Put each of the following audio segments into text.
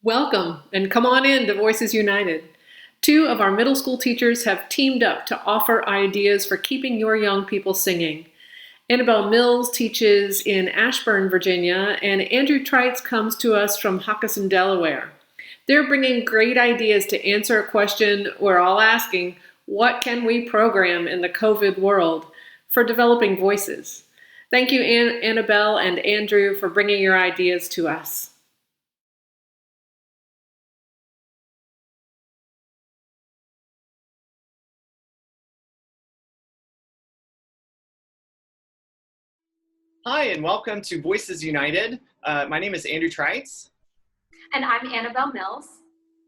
Welcome, and come on in to Voices United. Two of our middle school teachers have teamed up to offer ideas for keeping your young people singing. Annabelle Mills teaches in Ashburn, Virginia, and Andrew Trites comes to us from Hockessin, Delaware. They're bringing great ideas to answer a question we're all asking: what can we program in the COVID world for developing voices? Thank you, Annabelle and Andrew, for bringing your ideas to us. Hi, and welcome to Voices United. My name is Andrew Trites. And I'm Annabelle Mills.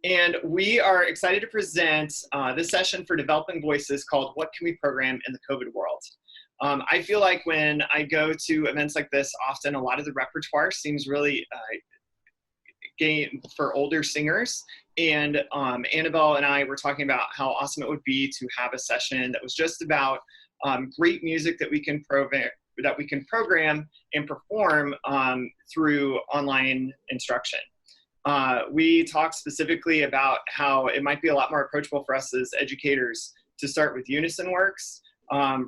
And we are excited to present this session for developing voices called What Can We Program in the COVID World? I feel like when I go to events like this, often a lot of the repertoire seems really for older singers. And Annabelle and I were talking about how awesome it would be to have a session that was just about great music that we can program and perform through online instruction. We talked specifically about how it might be a lot more approachable for us as educators to start with unison works,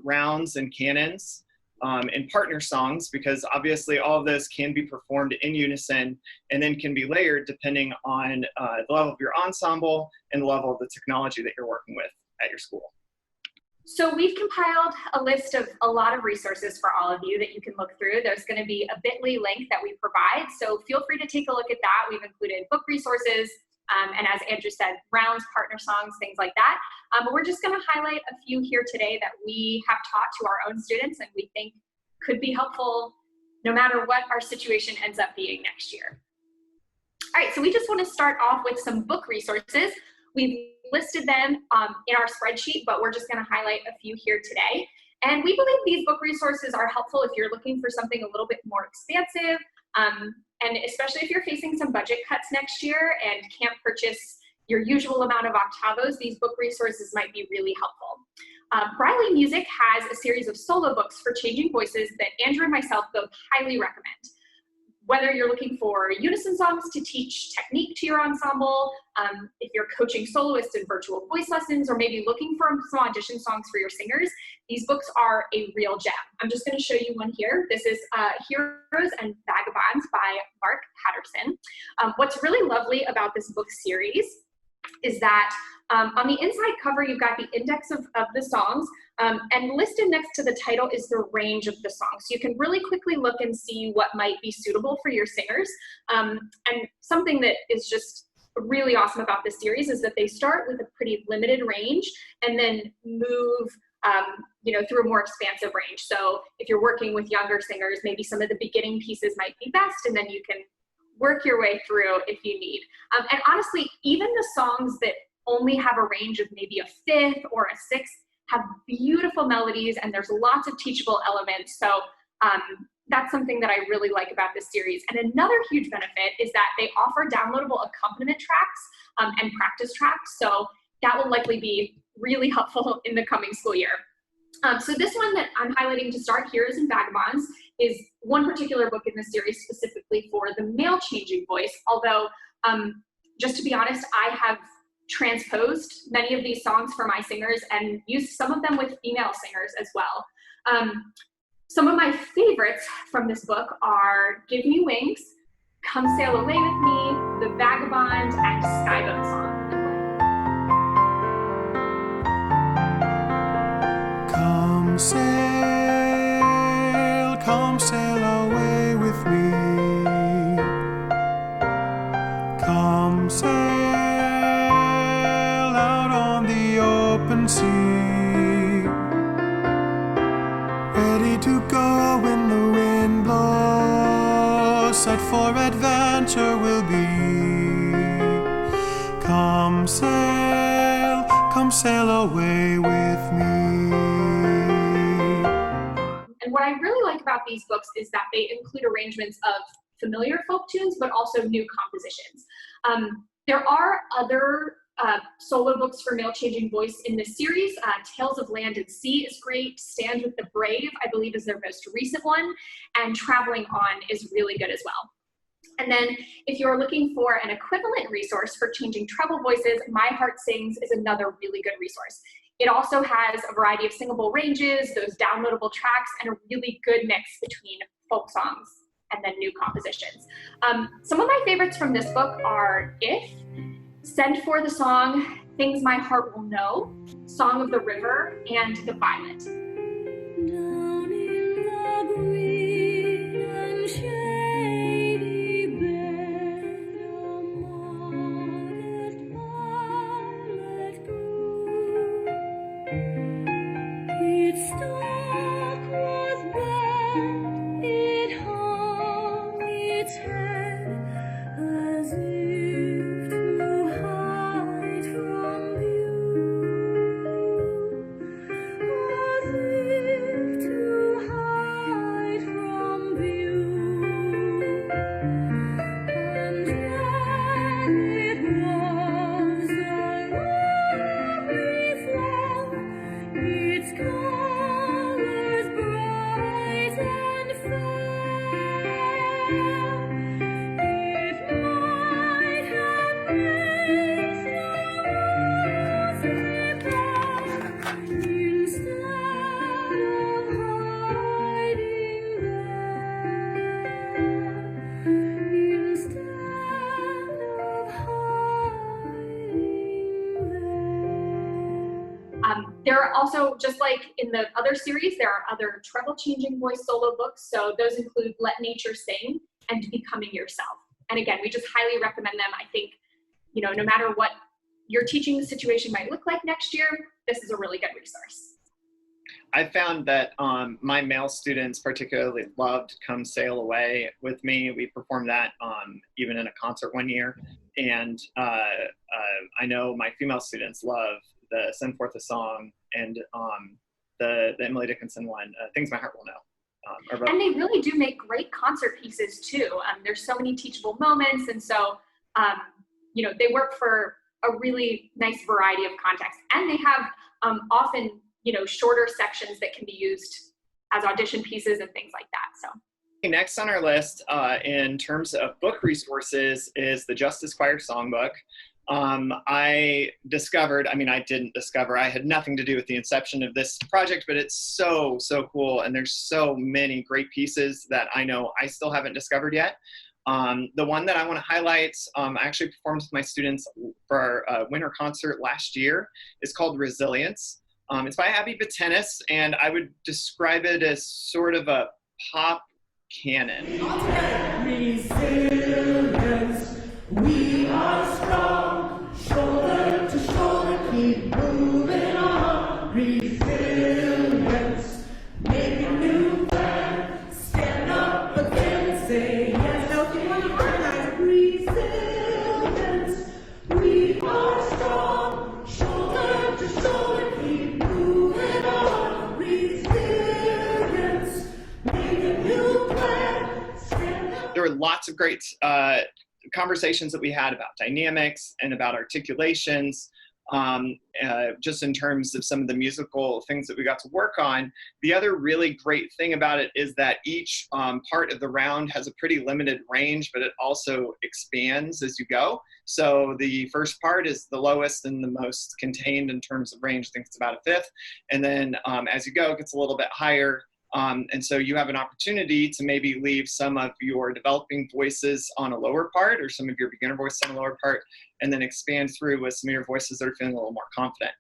rounds and canons, and partner songs, because obviously all of this can be performed in unison and then can be layered depending on the level of your ensemble and the level of the technology that you're working with at your school. So we've compiled a list of a lot of resources for all of you that you can look through. There's going to be a bit.ly link that we provide, so feel free to take a look at that. We've included book resources, and as Andrew said, rounds, partner songs, things like that. But we're just going to highlight a few here today that we have taught to our own students and we think could be helpful no matter what our situation ends up being next year. All right, so we just want to start off with some book resources. We've listed them in our spreadsheet, but we're just going to highlight a few here today. And we believe these book resources are helpful if you're looking for something a little bit more expansive, and especially if you're facing some budget cuts next year and can't purchase your usual amount of octavos, these book resources might be really helpful. Briley Music has a series of solo books for changing voices that Andrew and myself both highly recommend. Whether you're looking for unison songs to teach technique to your ensemble, if you're coaching soloists in virtual voice lessons, or maybe looking for some audition songs for your singers, these books are a real gem. I'm just going to show you one here. This is Heroes and Vagabonds by Mark Patterson. What's really lovely about this book series is that on the inside cover, you've got the index of the songs, and listed next to the title is the range of the songs. So you can really quickly look and see what might be suitable for your singers. And something that is just really awesome about this series is that they start with a pretty limited range and then move through a more expansive range. So if you're working with younger singers, maybe some of the beginning pieces might be best, and then you can work your way through if you need. And honestly, even the songs that only have a range of maybe a fifth or a sixth have beautiful melodies, and there's lots of teachable elements. So that's something that I really like about this series. And another huge benefit is that they offer downloadable accompaniment tracks and practice tracks. So that will likely be really helpful in the coming school year. So this one that I'm highlighting to start, Heroes and Vagabonds, is one particular book in this series specifically for the male changing voice. Although, just to be honest, I have transposed many of these songs for my singers and used some of them with female singers as well. Some of my favorites from this book are Give Me Wings, Come Sail Away With Me, The Vagabond, and Skyboat Song. Come sail away with me. Come sail out on the open sea. Ready to go when the wind blows, set for adventure we'll be. Come sail away with me. And what I really like about these books is that they include arrangements of familiar folk tunes, but also new compositions. There are other solo books for male changing voice in this series. Tales of Land and Sea is great. Stand with the Brave, I believe, is their most recent one. And Traveling On is really good as well. And then if you're looking for an equivalent resource for changing treble voices, My Heart Sings is another really good resource. It also has a variety of singable ranges, those downloadable tracks, and a really good mix between folk songs and then new compositions. Some of my favorites from this book are If, Send for the Song, Things My Heart Will Know, Song of the River, and The Violet. Down in the green and shady bed, a modest violet grew. Its stalk was bare, it hung its head as if to hide from view, as if to hide from view. And yet it was a lovely flower, its colors bright and fair. It might have placed a rosy bough instead of hiding there, instead of hiding there. There are also, just like in the other series, there are other treble changing voice solo books. So those include Let Nature Sing and Becoming Yourself. And again, we just highly recommend them. I think, no matter what your teaching situation might look like next year, this is a really good resource. I found that my male students particularly loved Come Sail Away with Me. We performed that even in a concert one year. And I know my female students love the Send Forth a Song and the Emily Dickinson one, Things My Heart Will Know. And they really do make great concert pieces too. There's so many teachable moments. And so, they work for a really nice variety of contexts. And they have often, shorter sections that can be used as audition pieces and things like that. So. Next on our list in terms of book resources is the Justice Choir Songbook. I didn't discover, I had nothing to do with the inception of this project, but it's so cool. And there's so many great pieces that I know I still haven't discovered yet. The one that I want to highlight, I actually performed with my students for our winter concert last year, is called Resilience. It's by Abby Batenis, and I would describe it as sort of a pop canon. Resilience, we are strong, shoulder to shoulder, keep moving on. Resilience, make a new plan, stand up again, say yes. Now if you want to organize, resilience, we are strong, shoulder to shoulder, keep moving on. Resilience, make a new plan, stand up. There were lots of great conversations that we had about dynamics and about articulations, just in terms of some of the musical things that we got to work on. The other really great thing about it is that each part of the round has a pretty limited range, but it also expands as you go. So the first part is the lowest and the most contained in terms of range. I think it's about a fifth. And then as you go, it gets a little bit higher. And so you have an opportunity to maybe leave some of your developing voices on a lower part or some of your beginner voices on a lower part, and then expand through with some of your voices that are feeling a little more confident.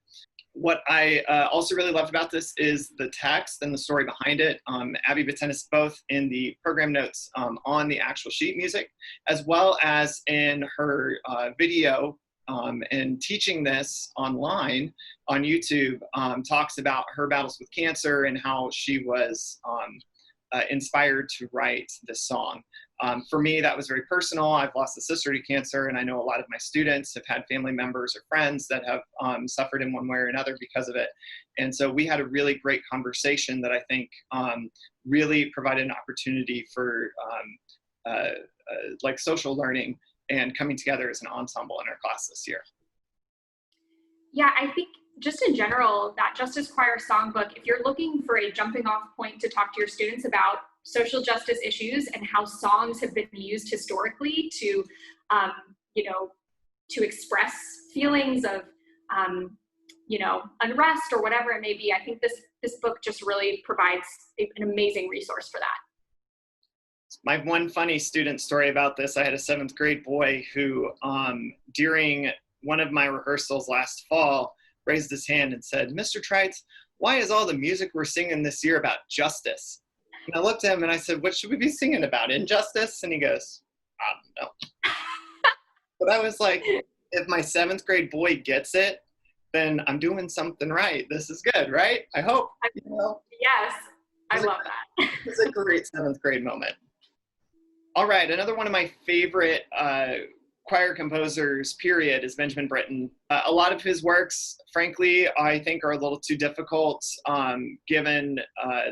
What I also really loved about this is the text and the story behind it. Abby Batenis, both in the program notes on the actual sheet music, as well as in her video and teaching this online on YouTube, talks about her battles with cancer and how she was inspired to write this song. For me, that was very personal. I've lost a sister to cancer, and I know a lot of my students have had family members or friends that have suffered in one way or another because of it. And so we had a really great conversation that I think really provided an opportunity for like social learning and coming together as an ensemble in our class this year. Yeah, I think just in general, that Justice Choir Songbook, if you're looking for a jumping off point to talk to your students about social justice issues and how songs have been used historically to, you know, to express feelings of, you know, unrest or whatever it may be. I think this book just really provides an amazing resource for that. My one funny student story about this, I had a 7th grade boy who, during one of my rehearsals last fall, raised his hand and said, "Mr. Trites, why is all the music we're singing this year about justice?" And I looked at him and I said, "What should we be singing about? Injustice?" And he goes, "I don't know." But I was like, if my 7th grade boy gets it, then I'm doing something right. This is good, right? I hope. You know? Yes, I love that. It's a great 7th grade moment. All right, another one of my favorite choir composers, period, is Benjamin Britten. A lot of his works, frankly, I think are a little too difficult given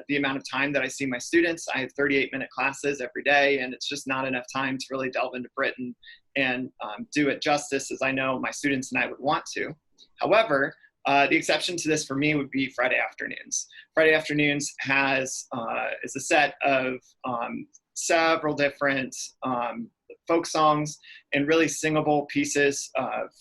the amount of time that I see my students. I have 38-minute classes every day, and it's just not enough time to really delve into Britten and do it justice as I know my students and I would want to. However, the exception to this for me would be Friday Afternoons. Friday Afternoons is a set of several different folk songs and really singable pieces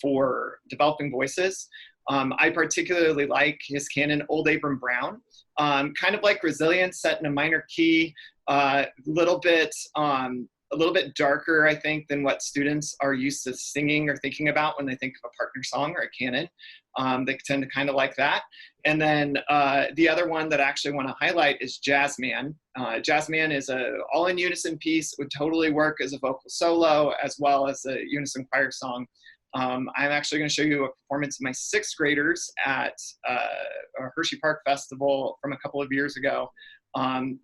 for developing voices. I particularly like his canon, Old Abram Brown, kind of like Resilience, set in a minor key, a little bit darker, I think, than what students are used to singing or thinking about when they think of a partner song or a canon. They tend to kind of like that. And then the other one that I actually want to highlight is Jazzman. Jazzman is a all in unison piece, would totally work as a vocal solo as well as a unison choir song. I'm actually going to show you a performance of my 6th graders at a Hershey Park Festival from a couple of years ago.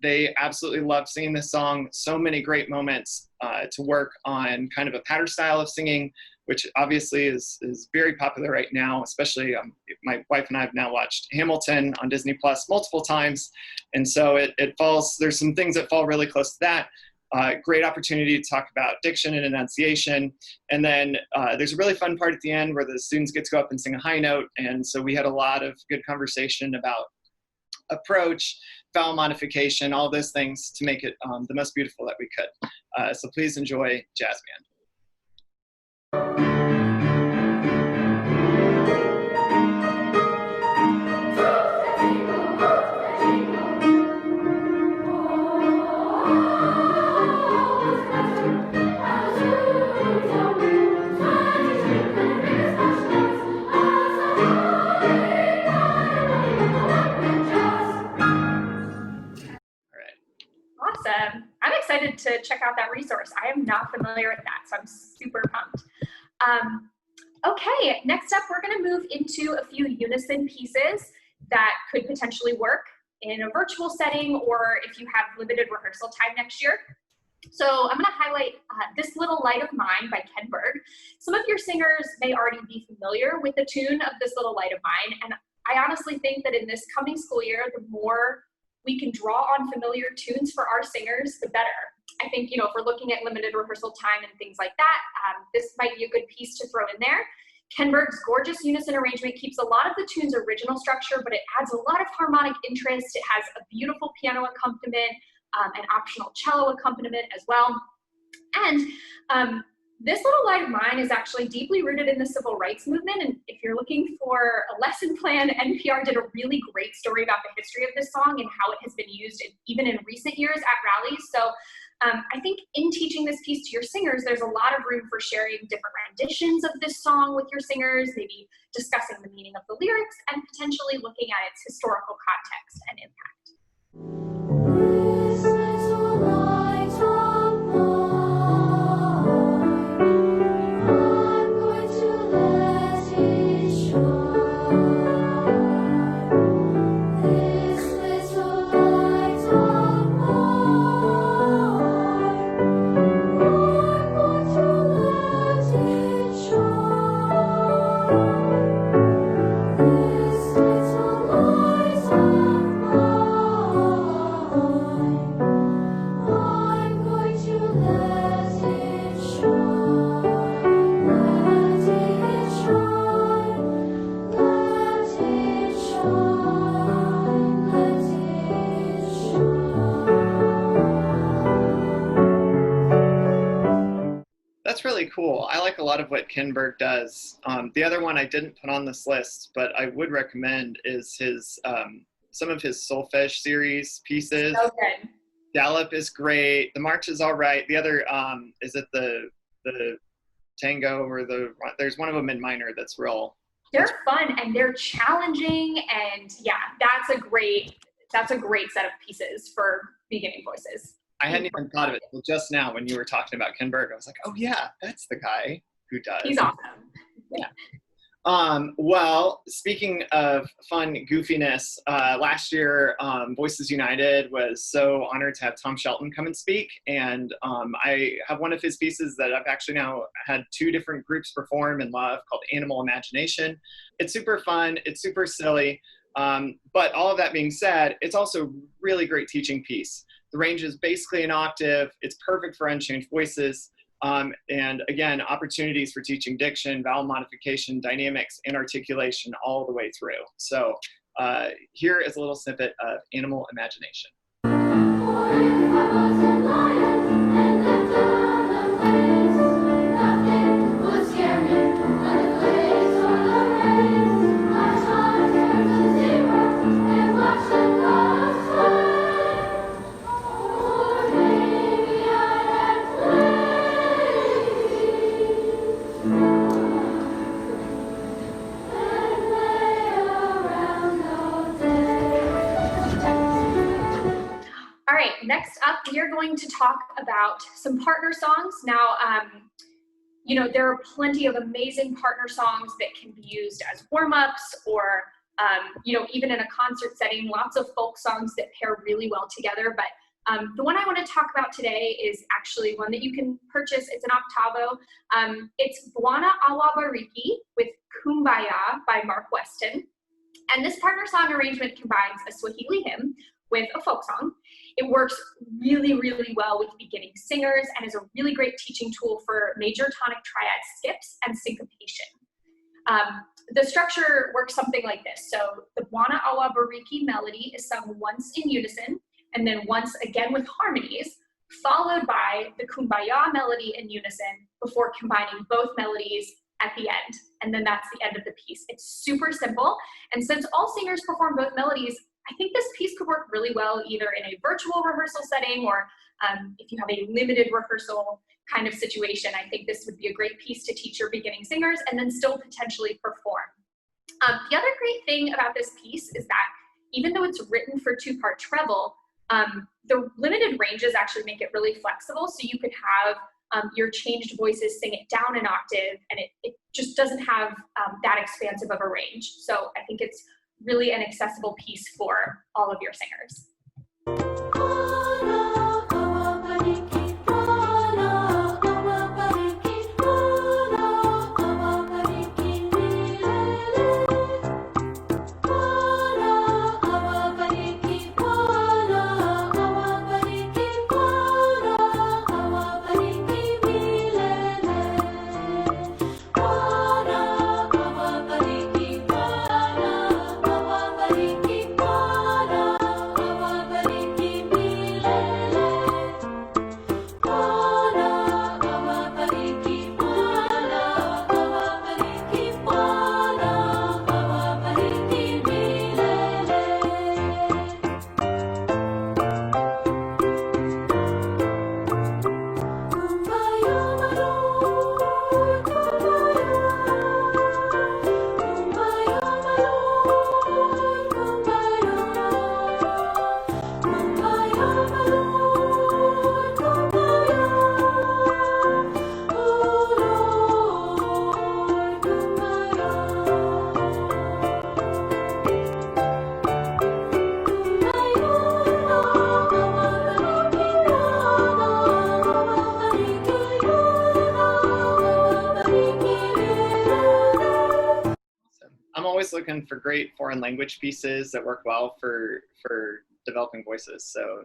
They absolutely love singing this song. So many great moments to work on kind of a pattern style of singing, which obviously is very popular right now, especially my wife and I have now watched Hamilton on Disney Plus multiple times. And so it falls, there's some things that fall really close to that. Great opportunity to talk about diction and enunciation. And then there's a really fun part at the end where the students get to go up and sing a high note. And so we had a lot of good conversation about approach, vowel modification, all those things to make it the most beautiful that we could. So please enjoy Jazzman. Awesome. I'm excited to check out that resource. I am not familiar with that, so I'm super pumped. Okay, next up, we're going to move into a few unison pieces that could potentially work in a virtual setting or if you have limited rehearsal time next year. So I'm going to highlight This Little Light of Mine by Ken Berg. Some of your singers may already be familiar with the tune of This Little Light of Mine, and I honestly think that in this coming school year, the more we can draw on familiar tunes for our singers, the better. I think, you know, if we're looking at limited rehearsal time and things like that, this might be a good piece to throw in there. Ken Berg's gorgeous unison arrangement keeps a lot of the tune's original structure, but it adds a lot of harmonic interest. It has a beautiful piano accompaniment, an optional cello accompaniment as well. And This Little Light of Mine is actually deeply rooted in the civil rights movement. And if you're looking for a lesson plan, NPR did a really great story about the history of this song and how it has been used even in recent years at rallies. So I think in teaching this piece to your singers, there's a lot of room for sharing different renditions of this song with your singers, maybe discussing the meaning of the lyrics and potentially looking at its historical context and impact. This little light of mine, I'm going to let it shine. This little light of mine, I'm going to let it shine. This little light of mine. That's really cool. I like a lot of what Kinberg does. The other one I didn't put on this list, but I would recommend is his some of his Solfege Series pieces. Okay. Gallop is great. The March is all right. The other is it the Tango or there's one of them in minor that's real. They're fun and they're challenging, and yeah, that's a great set of pieces for beginning voices. I hadn't even thought of it until just now when you were talking about Kinberg. I was like, oh yeah, that's the guy who does. He's awesome. Yeah. Well, speaking of fun goofiness, last year Voices United was so honored to have Tom Shelton come and speak, and I have one of his pieces that I've actually now had 2 different groups perform and love called Animal Imagination. It's super fun, it's super silly, but all of that being said, it's also a really great teaching piece. The range is basically an octave, it's perfect for unchanged voices. And again, opportunities for teaching diction, vowel modification, dynamics, and articulation all the way through. So here is a little snippet of Animal Imagination. Next up, we are going to talk about some partner songs. Now, you know, there are plenty of amazing partner songs that can be used as warm-ups or, you know, even in a concert setting, lots of folk songs that pair really well together. But the one I want to talk about today is actually one that you can purchase. It's an octavo. It's Bwana Awabariki with Kumbaya by Mark Weston. And this partner song arrangement combines a Swahili hymn with a folk song. It works really, really well with beginning singers and is a really great teaching tool for major tonic triad skips and syncopation. The structure works something like this. So the Bwana Awabariki melody is sung once in unison and then once again with harmonies, followed by the Kumbaya melody in unison before combining both melodies at the end. And then that's the end of the piece. It's super simple. And since all singers perform both melodies, I think this piece could work really well either in a virtual rehearsal setting or if you have a limited rehearsal kind of situation. I think this would be a great piece to teach your beginning singers and then still potentially perform. The other great thing about this piece is that even though it's written for 2-part treble, the limited ranges actually make it really flexible. So you could have your changed voices sing it down an octave, and it just doesn't have that expansive of a range. So I think it's really an accessible piece for all of your singers. Looking for great foreign language pieces that work well for developing voices. So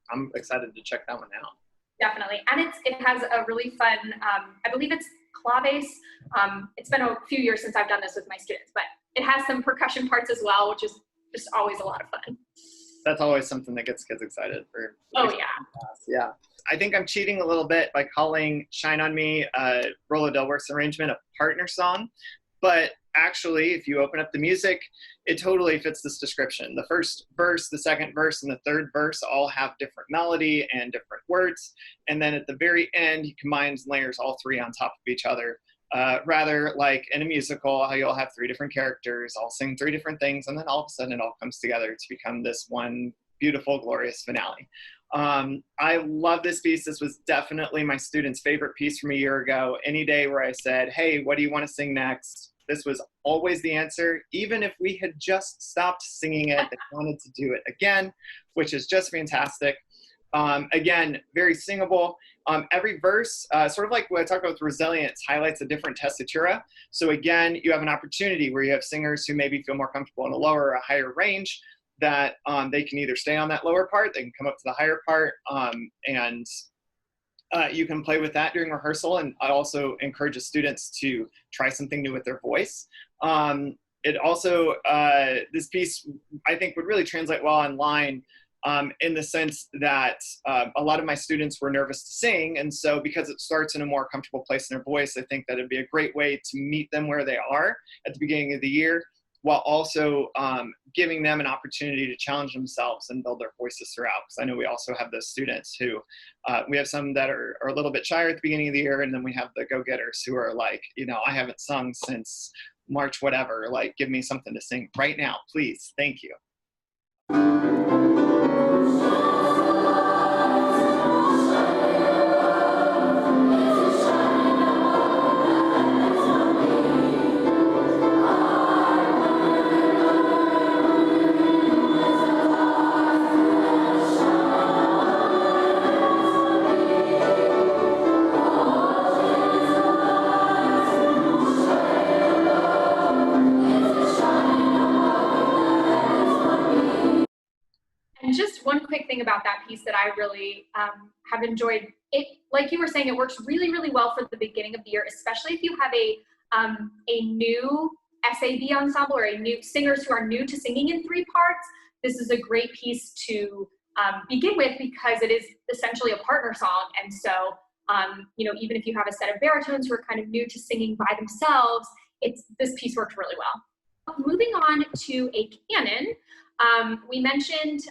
I'm excited to check that one out. Definitely. And it has a really fun, I believe it's claves. It's been a few years since I've done this with my students, but it has some percussion parts as well, which is just always a lot of fun. That's always something that gets kids excited for. Oh, yeah. Yeah. I think I'm cheating a little bit by calling Shine On Me, Rollo Delworth's arrangement, a partner song. But actually, if you open up the music, it totally fits this description. The first verse, the second verse, and the third verse all have different melody and different words. And then at the very end, he combines and layers all three on top of each other. Rather like in a musical, how you'll have three different characters all sing three different things, and then all of a sudden it all comes together to become this one beautiful, glorious finale. I love this piece. This was definitely my students' favorite piece from a year ago. Any day where I said, hey, what do you want to sing next? This was always the answer, even if we had just stopped singing it, they wanted to do it again, which is just fantastic. Again, very singable. Every verse, sort of like what I talked about with resilience, highlights a different tessitura. So again, you have an opportunity where you have singers who maybe feel more comfortable in a lower or a higher range, that they can either stay on that lower part, they can come up to the higher part, and you can play with that during rehearsal. And I also encourage the students to try something new with their voice. It also, this piece, I think, would really translate well online, in the sense that a lot of my students were nervous to sing. And so because it starts in a more comfortable place in their voice, I think that it'd be a great way to meet them where they are at the beginning of the year, while also giving them an opportunity to challenge themselves and build their voices throughout. Because I know we also have those students who, we have some that are a little bit shyer at the beginning of the year, and then we have the go-getters who are like, I haven't sung since March whatever, like, give me something to sing right now, please, thank you. And just one quick thing about that piece that I really have enjoyed, it, like you were saying, it works really, really well for the beginning of the year, especially if you have a new SAB ensemble or a new singers who are new to singing in three parts. This is a great piece to begin with, because it is essentially a partner song. And so, even if you have a set of baritones who are kind of new to singing by themselves, this piece worked really well. Moving on to a canon. We mentioned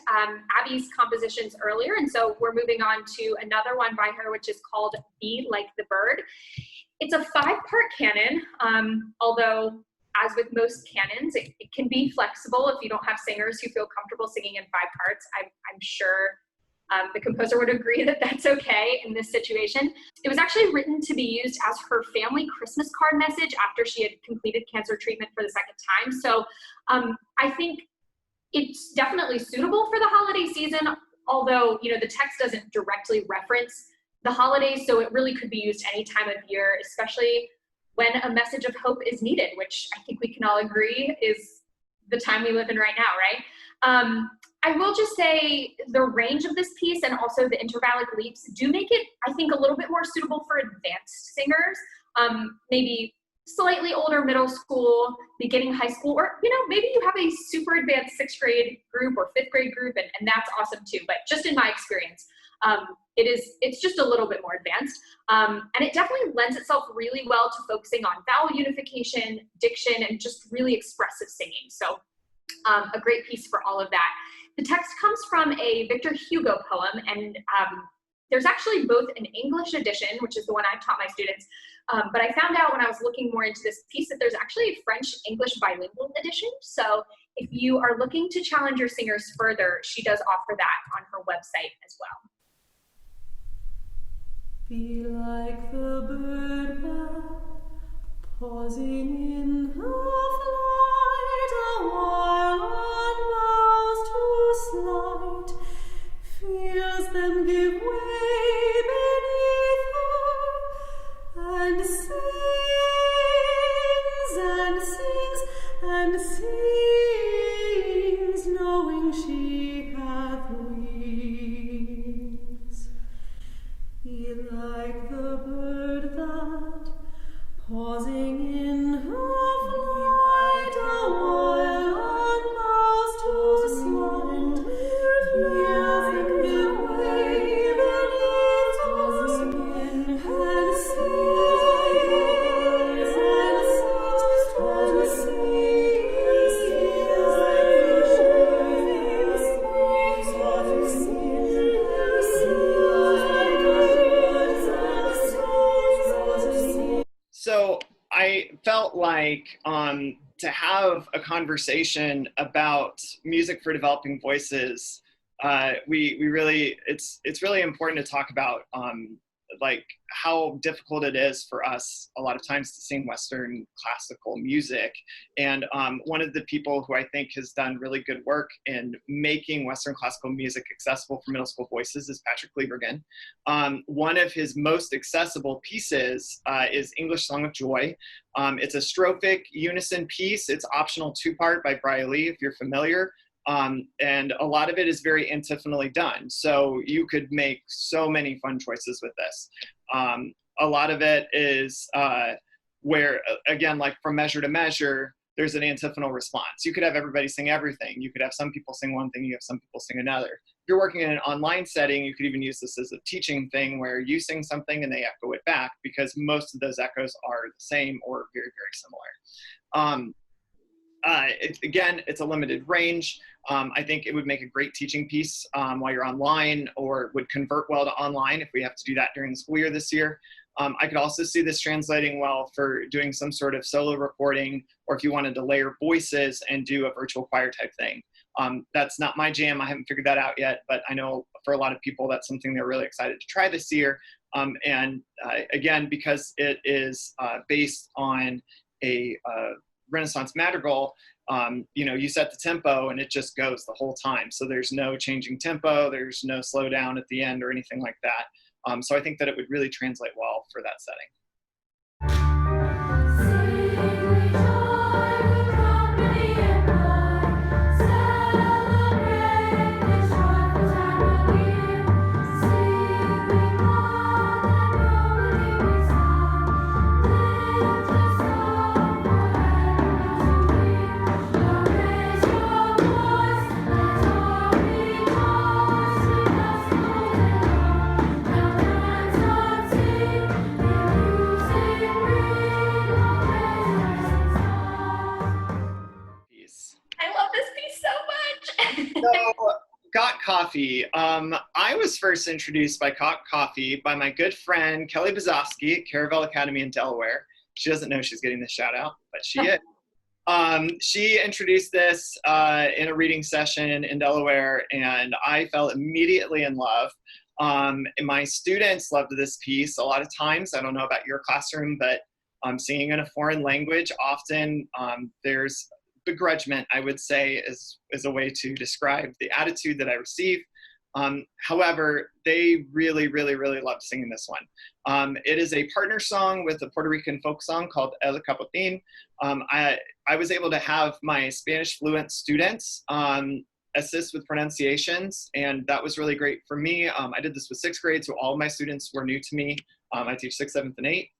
Abby's compositions earlier, and so we're moving on to another one by her, which is called Be Like the Bird. It's a 5-part canon, although as with most canons, it can be flexible if you don't have singers who feel comfortable singing in 5 parts. I'm sure the composer would agree that that's okay in this situation. It was actually written to be used as her family Christmas card message after she had completed cancer treatment for the second time. So I think it's definitely suitable for the holiday season, although, the text doesn't directly reference the holidays, so it really could be used any time of year, especially when a message of hope is needed, which I think we can all agree is the time we live in right now, right? I will just say the range of this piece and also the intervallic leaps do make it, I think, a little bit more suitable for advanced singers, maybe slightly older middle school, beginning high school, or maybe you have a super advanced 6th grade group or 5th grade group, and that's awesome too. But just in my experience, it's just a little bit more advanced, and it definitely lends itself really well to focusing on vowel unification, diction, and just really expressive singing. So a great piece for all of that. The text comes from a Victor Hugo poem, and there's actually both an English edition, which is the one I've taught my students, but I found out when I was looking more into this piece that there's actually a French-English bilingual edition. So if you are looking to challenge your singers further, she does offer that on her website as well. Be like the bird that, pausing in her flight, a while on boughs to slight, feels them give way beneath her, and sings and sings and sings, knowing she hath wings. Be like the bird that, pausing in her flight, I felt like to have a conversation about music for developing voices, we really, it's really important to talk about like how difficult it is for us a lot of times to sing Western classical music. And one of the people who I think has done really good work in making Western classical music accessible for middle school voices is Patrick Liebergen. One of his most accessible pieces is English Song of Joy. It's a strophic unison piece. It's optional 2-part by Bria Lee, if you're familiar. And a lot of it is very antiphonally done. So you could make so many fun choices with this. A lot of it is where, again, like from measure to measure, there's an antiphonal response. You could have everybody sing everything. You could have some people sing one thing, you have some people sing another. If you're working in an online setting, you could even use this as a teaching thing where you sing something and they echo it back, because most of those echoes are the same or very, very similar. Again, it's a limited range. I think it would make a great teaching piece while you're online, or would convert well to online if we have to do that during the school year this year. I could also see this translating well for doing some sort of solo recording, or if you wanted to layer voices and do a virtual choir type thing. That's not my jam. I haven't figured that out yet, but I know for a lot of people that's something they're really excited to try this year. Again, because it is based on a Renaissance madrigal, you set the tempo and it just goes the whole time. So there's no changing tempo, there's no slowdown at the end or anything like that. So I think that it would really translate well for that setting. I love this piece so much. So, Got Coffee. I was first introduced by Got Coffee by my good friend Kelly Bazowski at Caravel Academy in Delaware. She doesn't know she's getting this shout out, but she is. She introduced this in a reading session in Delaware, and I fell immediately in love. And my students loved this piece a lot of times. I don't know about your classroom, but singing in a foreign language, often there's begrudgment, I would say, is a way to describe the attitude that I receive. However, they really, really, really loved singing this one. It is a partner song with a Puerto Rican folk song called El Capothin. I was able to have my Spanish fluent students assist with pronunciations, and that was really great for me. I did this with 6th grade, so all of my students were new to me. I teach 6th, 7th, and 8th.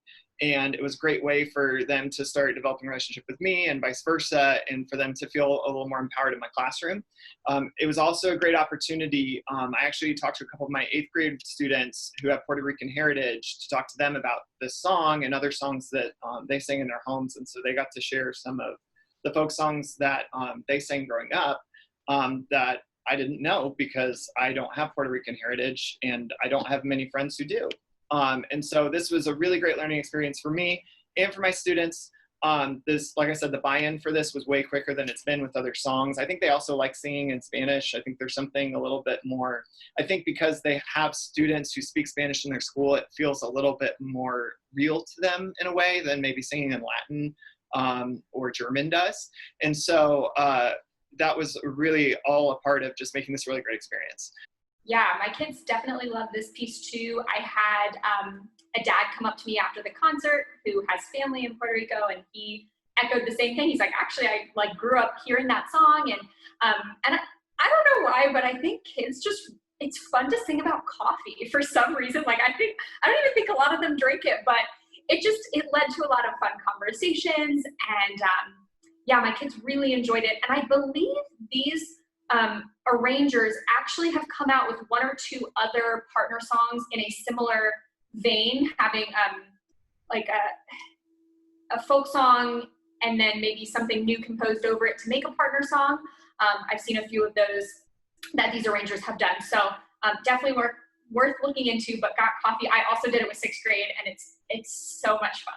And it was a great way for them to start developing a relationship with me and vice versa, and for them to feel a little more empowered in my classroom. It was also a great opportunity. I actually talked to a couple of my 8th grade students who have Puerto Rican heritage to talk to them about this song and other songs that they sing in their homes. And so they got to share some of the folk songs that they sang growing up that I didn't know, because I don't have Puerto Rican heritage and I don't have many friends who do. And so this was a really great learning experience for me and for my students. Like I said, the buy-in for this was way quicker than it's been with other songs. I think they also like singing in Spanish. I think there's something a little bit more, I think because they have students who speak Spanish in their school, it feels a little bit more real to them in a way than maybe singing in Latin or German does. And so that was really all a part of just making this a really great experience. Yeah, my kids definitely love this piece too. I had a dad come up to me after the concert who has family in Puerto Rico, and he echoed the same thing. He's like, actually, I grew up hearing that song, and I don't know why, but I think kids it's fun to sing about coffee for some reason. I don't even think a lot of them drink it, but it led to a lot of fun conversations, and yeah, my kids really enjoyed it. And I believe these arrangers actually have come out with 1 or 2 other partner songs in a similar vein, having a folk song and then maybe something new composed over it to make a partner song. I've seen a few of those that these arrangers have done, so definitely worth looking into. But Got Coffee, I also did it with 6th grade, and it's so much fun.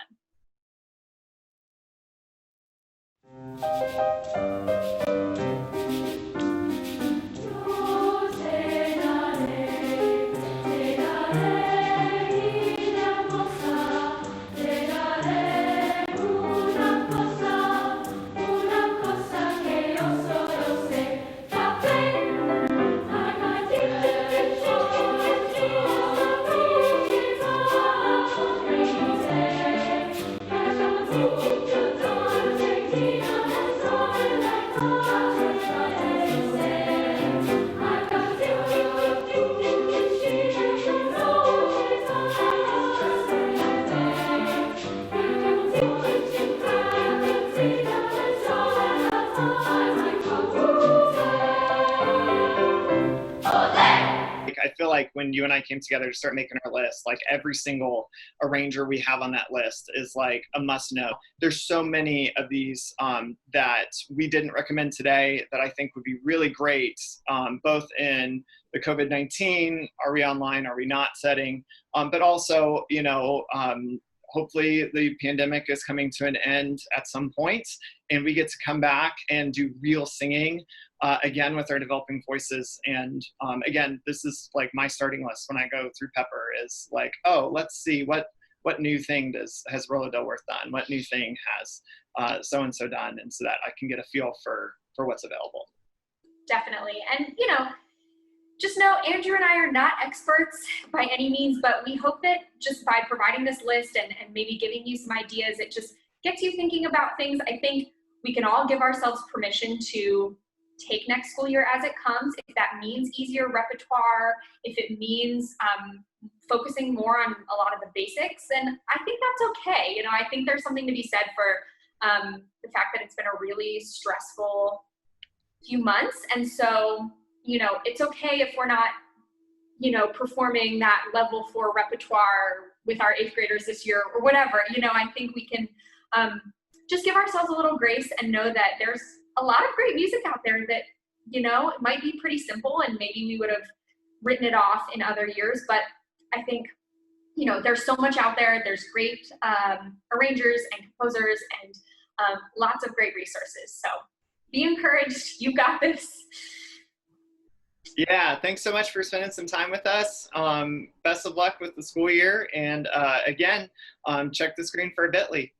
when you and I came together to start making our list, like every single arranger we have on that list is like a must know. There's so many of these that we didn't recommend today that I think would be really great, both in the COVID-19, are we online, are we not setting, but also, you know, hopefully the pandemic is coming to an end at some point and we get to come back and do real singing again with our developing voices. And again, this is like my starting list when I go through Pepper is like, oh, let's see what new thing has Rolla Dilworth done? What new thing has so-and-so done? And so that I can get a feel for what's available. Definitely. And, you know, just know Andrew and I are not experts by any means, but we hope that just by providing this list and maybe giving you some ideas, it just gets you thinking about things. I think we can all give ourselves permission to take next school year as it comes. If that means easier repertoire, if it means focusing more on a lot of the basics, and I think that's okay. You know, I think there's something to be said for the fact that it's been a really stressful few months. And so, you know, it's okay if we're not, you know, performing that level 4 repertoire with our 8th graders this year or whatever. You know, I think we can just give ourselves a little grace and know that there's a lot of great music out there that, you know, it might be pretty simple and maybe we would have written it off in other years. But I think, you know, there's so much out there. There's great arrangers and composers and lots of great resources. So be encouraged. You got this. Yeah, thanks so much for spending some time with us. Best of luck with the school year. And again, check the screen for a bit.ly.